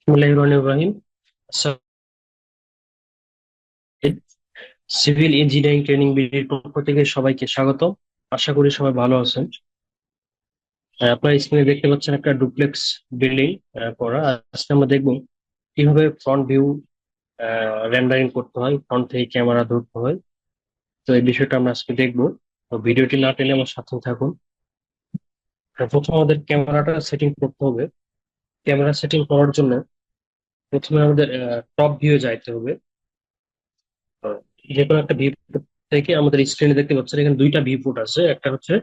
বিসমিল্লাহির রহমানির রহিম। Civil engineering training বিডির পক্ষ থেকে সবাইকে স্বাগত। আশা করি সবাই ভালো আছেন। আপনার স্ক্রিনে দেখতে পাচ্ছেন একটা ডুপ্লেক্স বিল্ডিং করা। আজকে আমরা দেখবো কিভাবে ফ্রন্ট ভিউ রেন্ডারিং করতে হয়, ফ্রন্ট থেকে ক্যামেরা ধরতে হয়। তো এই বিষয়টা আমরা আজকে দেখবো। তো ভিডিওটি না টেনে আমার সাথে থাকুন। প্রথমে আমাদের ক্যামেরাটা সেটিং করতে হবে। ক্যামেরা সেটিং করার জন্য প্রথমে আমাদের টপ ভিউ যাইতে হবে। তো যে কোনো একটা ভিউ থেকে আমাদের স্ক্রিনে দেখতে পাচ্ছেন এখানে দুইটা ভিউ পোর্ট আছে। একটা হচ্ছে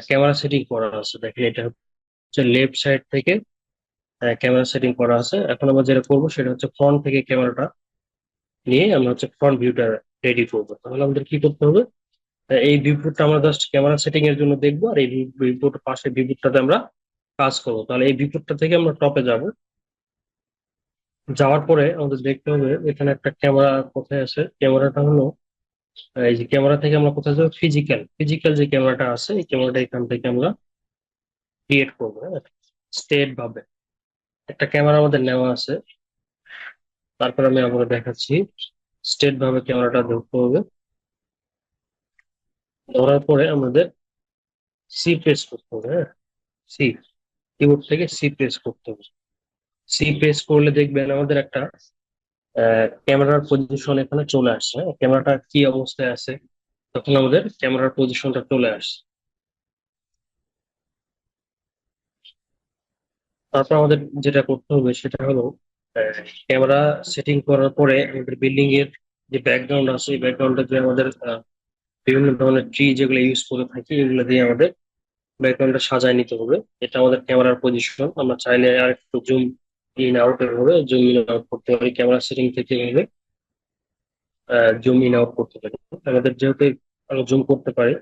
ক্যামেরা সেটিং করা আছে, দেখেন এটা হচ্ছে লেফট সাইড থেকে ক্যামেরা সেটিং করা আছে। এখন আমরা যেটা করবো সেটা হচ্ছে ফ্রন্ট থেকে ক্যামেরাটা নিয়ে আমরা হচ্ছে ফ্রন্ট ভিউটা রেডি করবো। তাহলে আমাদের কি করতে হবে, এই ভিউপোর্টটা আমরা জাস্ট ক্যামেরা সেটিং এর জন্য দেখবো, আর এই ভিউপোর্ট পাশে ভিউপোর্টটাতে আমরা কাজ করবো। তাহলে এই ভিউপোর্টটা থেকে আমরা টপে যাব। যাওয়ার পরে আমাদের দেখতে হবে এখানে একটা ক্যামেরা কোথায় আছে। ক্যামেরাটা হলো এই যে ক্যামেরা থেকে আমরা কোথায় যাবো, ফিজিক্যাল ফিজিক্যাল যে ক্যামেরাটা আছে এই ক্যামেরাটা এখান থেকে আমরা ক্রিয়েট করবো। হ্যাঁ, স্টেট ভাবে একটা ক্যামেরা আমাদের নেওয়া আছে। তারপর আমি আবার দেখাচ্ছি। স্টেট ভাবে ক্যামেরাটা ধরতে হবে। ধরার পরে আমাদের সি প্রেস করতে হবে। হ্যাঁ, সি, কিবোর্ড থেকে সি প্রেস করতে হবে। সি প্রেস করলে দেখবেন আমাদের একটা ক্যামেরার পজিশন এখানে চলে আসছে। হ্যাঁ, ক্যামেরাটা কি অবস্থায় আছে তখন আমাদের ক্যামেরার পজিশনটা চলে আসছে। তারপর আমাদের যেটা করতে হবে সেটা হলো ক্যামেরা সেটিং করার পরে আমাদের বিল্ডিং এর যে ব্যাকগ্রাউন্ড আছে এই ব্যাকগ্রাউন্ডে যে আমাদের বিভিন্ন ধরনের ট্রি যেগুলো ইউজ করে থাকি এগুলো দিয়ে আমাদের ব্যাকগ্রাউন্ডটা সাজায় নিতে হবে। এটা আমাদের ক্যামেরার পজিশন। আমরা চাইলে আর একটু জুম ইন আউট হবে, জুম ইন আউট করতে পারি ক্যামেরা সেটিং থেকে এভাবে জুম ইন আউট করতে পারি। আমাদের যেহেতু আমরা জুম করতে পারি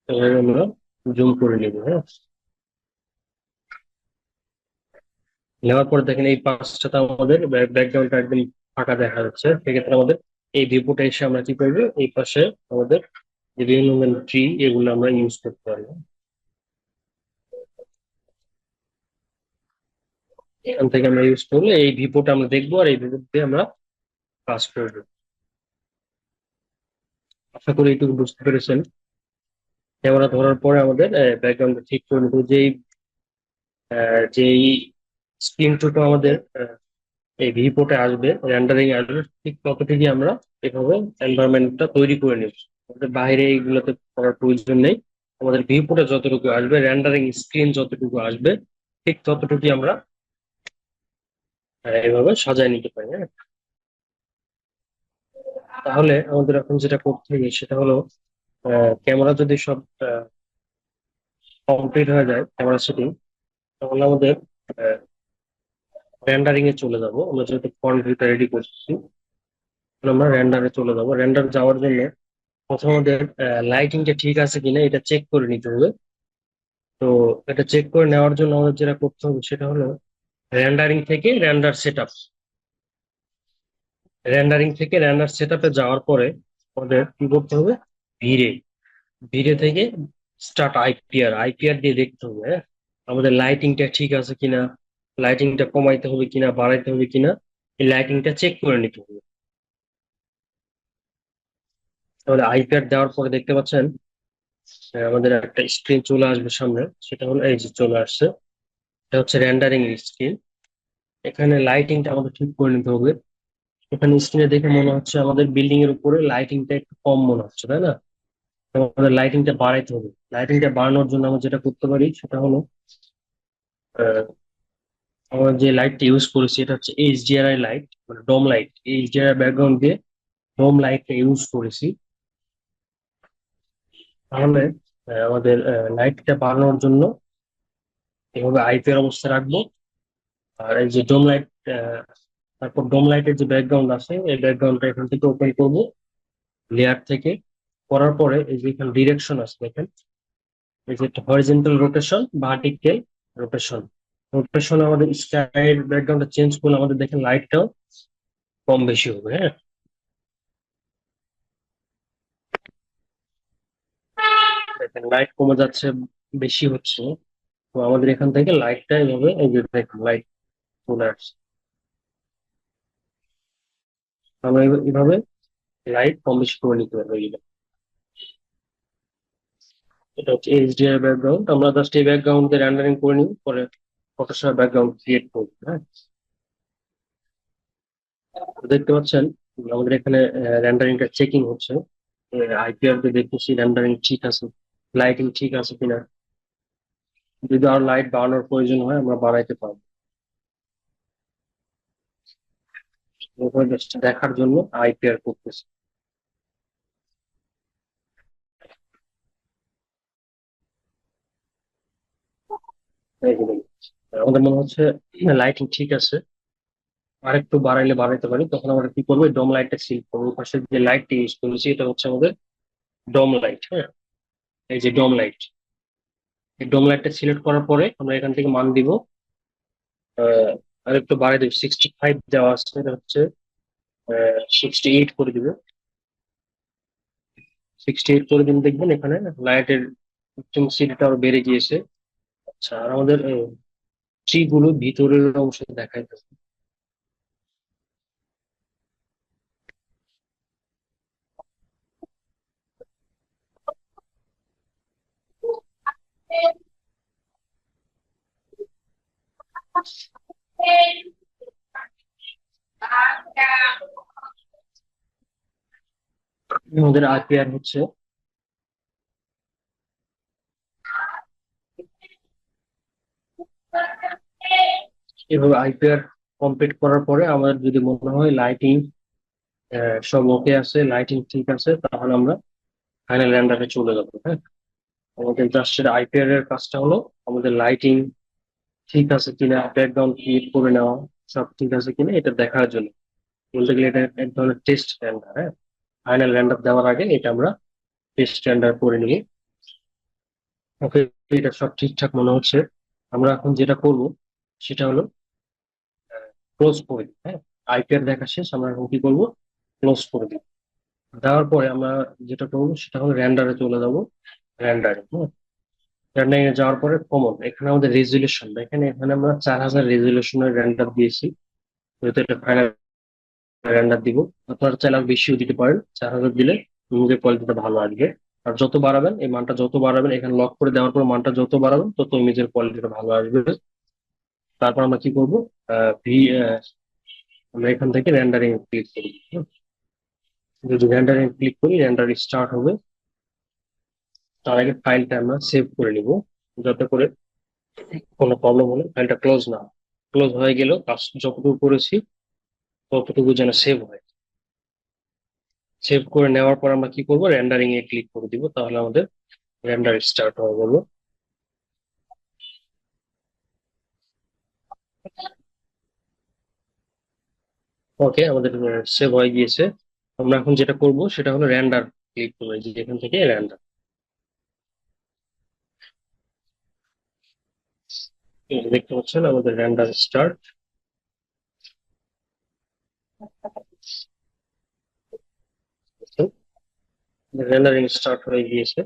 এভাবে আমরা জুম করে নিব। হ্যাঁ, নেওয়ার পরে দেখেন এই পাশটাতে আমাদের ব্যাকগ্রাউন্ডটা একদম ফাঁকা দেখা যাচ্ছে। সেক্ষেত্রে আমাদের এই ভিউটা এসে আমরা কি করবো, এই পাশে আমাদের যে বিভিন্ন ট্রি এগুলো আমরা ইউজ করতে পারবো। এখান থেকে আমরা ইউজ করলে এই ভিউটা আমরা দেখবো, আর এই ভিউ দিয়ে আমরা কাজ করবো। আশা করি এইটুকু বুঝতে পেরেছেন। ক্যামেরা ধরার পরে আমাদের ব্যাকগ্রাউন্ডটা ঠিক করে নিতে হবে। যেই স্ক্রিনটুকু আমাদের এই ভিউপোর্টে আসবে, রেন্ডারিং আসবে, ঠিক ততটুকুই আমরা এভাবে এনভায়রনমেন্টটা তৈরি করে নিব। আমাদের বাইরে এইগুলোতে করার প্রয়োজন নেই। আমাদের ভিউপোর্টে যতটুকু আসবে, রেন্ডারিং স্ক্রিন যতটুকু আসবে, ঠিক ততটুকুই আমরা এভাবে সাজায় নিতে পারি। হ্যাঁ, তাহলে আমাদের এখন যেটা করতে হবে সেটা হলো ক্যামেরা যদি সব কমপ্লিট হয়ে যায় ক্যামেরা সেটিং, তাহলে আমাদের রেন্ডারিং এ চলে যাব। আমরা যেহেতু ফ্রন্ট ভিউটা রেডি করছি, তাহলে আমরা রেন্ডারে চলে যাব। রেন্ডার যাওয়ার জন্য প্রথমে আমাদের লাইটিংটা ঠিক আছে কিনা এটা চেক করে নিতে হবে। তো এটা চেক করে নেওয়ার জন্য আমাদের যেটা করতে হবে সেটা হলো রেন্ডারিং থেকে রেন্ডার সেটআপ। রেন্ডারিং থেকে রেন্ডার সেটআপে যাওয়ার পরে আমাদের কি করতে হবে, ভিড়ে ভিড়ে থেকে স্টার্ট আইপিআর। আইপিআর দিয়ে দেখতে হবে হ্যাঁ, আমাদের লাইটিংটা ঠিক আছে কিনা, লাইটিংটা কমাইতে হবে কিনা, বাড়াইতে হবে কিনা, এই লাইটিংটা চেক করে নিতে হবে। তাহলে আইপ্যাড দেওয়ার পরে দেখতে পাচ্ছেন আমাদের একটা স্ক্রিন চলে আসবে সামনে। সেটা হলো এই যে চলে আসছে, এটা হচ্ছে রেন্ডারিং স্ক্রিন। এখানে লাইটিংটা আমাদের ঠিক করে নিতে হবে। এখানে স্ক্রিনে দেখে মনে হচ্ছে আমাদের বিল্ডিং এর উপরে লাইটিংটা একটু কম মনে হচ্ছে, তাই না? তো আমাদের লাইটিংটা বাড়াইতে হবে। লাইটিংটা বাড়ানোর জন্য আমরা যেটা করতে পারি সেটা হলো আহ, আমরা যে লাইটটা ইউজ করেছি এটা হচ্ছে এইচডিআরআই লাইট, মানে ডোম লাইট। এইচডিআরআই ব্যাকগ্রাউন্ড দিয়ে ডোম লাইটটা ইউজ করেছি। তাহলে আমাদের লাইটটা বাড়ানোর জন্য এভাবে আইপিআর অবস্থা রাখবো। আর এই যে ডোম লাইট, তারপর ডোম লাইটের যে ব্যাকগ্রাউন্ড আছে এই ব্যাকগ্রাউন্ডটা এখান থেকে ওপেন করবো লেয়ার থেকে। করার পরে এই যে এখানে ডিরেকশন আছে দেখেন, এই যে horizontal rotation, vertical rotation. Rotation আমাদের স্কাইয়ের ব্যাকগ্রাউন্ডটা চেঞ্জ করলে আমাদের দেখেন লাইটটাও কম বেশি হবে। হ্যাঁ, দেখেন লাইট কমে যাচ্ছে, বেশি হচ্ছে। তো আমাদের এখান থেকে লাইটটা এইভাবে এই যে দেখেন লাইট চলে আসছে। আমরা এইভাবে লাইট কম বেশি করে নিতে পারবো এইগুলো। এটা হচ্ছে এইচডিআর ব্যাকগ্রাউন্ড, আমরা জাস্ট এই ব্যাকগ্রাউন্ড রেন্ডারিং করে নিই, পরে ফটোশপ ব্যাকগ্রাউন্ড ক্রিয়েট করবো। হ্যাঁ, তো দেখতে পাচ্ছেন আমাদের এখানে রেন্ডারিংটা চেকিং হচ্ছে। আইপিআর তে দেখতেছি রেন্ডারিং ঠিক আছে, লাইটিং ঠিক আছে কিনা। যদি আর লাইট বাড়ানোর প্রয়োজন হয় আমরা বাড়াইতে পারবো। এরপর just দেখার জন্য আইপিআর করতেছি। এই যে দেখুন, আমাদের মনে হচ্ছে লাইটিং ঠিক আছে, আরেকটু বাড়াইলে বাড়াইতে পারি। তখন আমরা কি করবো, ডোম লাইটটা সিলেক্ট করবো। পাশে যে লাইটটি ইউজ করেছি এটা হচ্ছে আমাদের ডোম লাইট। হ্যাঁ, এই যে ডোম লাইট, এই ডোম লাইটটা সিলেক্ট করার পরে আমরা এখান থেকে মান দিব। আর একটু বাড়াই দিব, 65 দেওয়া আছে, এটা হচ্ছে 68 করে দিব। 68 করে দিন, দেখবেন এখানে লাইটের ইন্টেন্সিটিটা আরো বেড়ে গিয়েছে। আচ্ছা, আর আমাদের ট্রি গুলো ভিতরের অংশে দেখাইতেছে। আমাদের আইপিআর হচ্ছে এভাবে। আইপিআর কমপ্লিট করার পরে আমাদের যদি মনে হয় লাইটিং সব ওকে আছে, লাইটিং ঠিক আছে, তাহলে আমরা ফাইনাল রেন্ডারে চলে যাবো। হ্যাঁ, আমাদের জাস্ট আইপিআর এর কাজটা হলো আমাদের লাইটিং ঠিক আছে কিনা, ব্যাকগ্রাউন্ড ক্রিয়েট করে নেওয়া, সব ঠিক আছে কিনা এটা দেখার জন্য। বলতে গেলে এটা এক ধরনের টেস্ট রেন্ডার। হ্যাঁ, ফাইনাল রেন্ডার দেওয়ার আগে এটা আমরা টেস্ট রেন্ডার করে নিই। ওকে, এটা সব ঠিকঠাক মনে হচ্ছে। আমরা এখন যেটা করব সেটা হলো ক্লোজ করে দিই। হ্যাঁ, আইপিআর দেখা শেষ, আমরা এখন কি করবো, ক্লোজ করে দিই। দেওয়ার পরে আমরা যেটা করবো সেটা হলো রেন্ডারে চলে যাবো। রেন্ডারে, হ্যাঁ, রেন্ডারিং এ যাওয়ার পরে কমন এখানে আমাদের রেজুলেশন, এখানে এখানে আমরা 4000 রেজুলেশনের রেন্ডার দিয়েছি। যেহেতু এটা ফাইনাল রেন্ডার দিব, আপনারা চাইলে আরো বেশিও দিতে পারেন। 4000 দিলে ইমেজের কোয়ালিটিটা ভালো আসবে। আর যত বাড়াবেন, এই মানটা যত বাড়াবেন, এখানে লক করে দেওয়ার পর মানটা যত বাড়াবেন তত ইমেজের কোয়ালিটিটা ভালো আসবে। তারপর আমরা কি করবো, আহ, ভি আহ, আমরা এখান থেকে রেন্ডারিং ক্লিক করি। যদি রেন্ডারিং ক্লিক করি, রেন্ডারিং স্টার্ট হবে। তার আগে ফাইলটা আমরা সেভ করে নিব, যাতে করে কোনো প্রবলেম হলে ফাইলটা ক্লোজ না হয়। ক্লোজ হয়ে গেলেও কাজ যতটুকু করেছি ততটুকু যেন সেভ হয়। সেভ করে নেওয়ার পর আমরা কি করবো, রেন্ডারিং এ ক্লিক করে দিব, তাহলে আমাদের রেন্ডার স্টার্ট হয়ে গেল। ওকে, আমাদের সেভ হয়ে গিয়েছে। আমরা এখন যেটা করব সেটা হলো রেন্ডার ক্লিক করবো, যে এখান থেকে রেন্ডার। দেখতে পাচ্ছেন আমাদের রেন্ডার স্টার্ট। রেন্ডারিং স্টার্ট হয়ে গিয়েছে।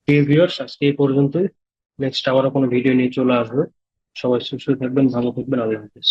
প্রিয় ভিউয়ার্স, আজকে এই পর্যন্তই। নেক্সট আবারও কোনো ভিডিও নিয়ে চলে আসবে। সবাই সুস্থ থাকবেন, ভালো থাকবেন, আল্লাহ হাফেজ।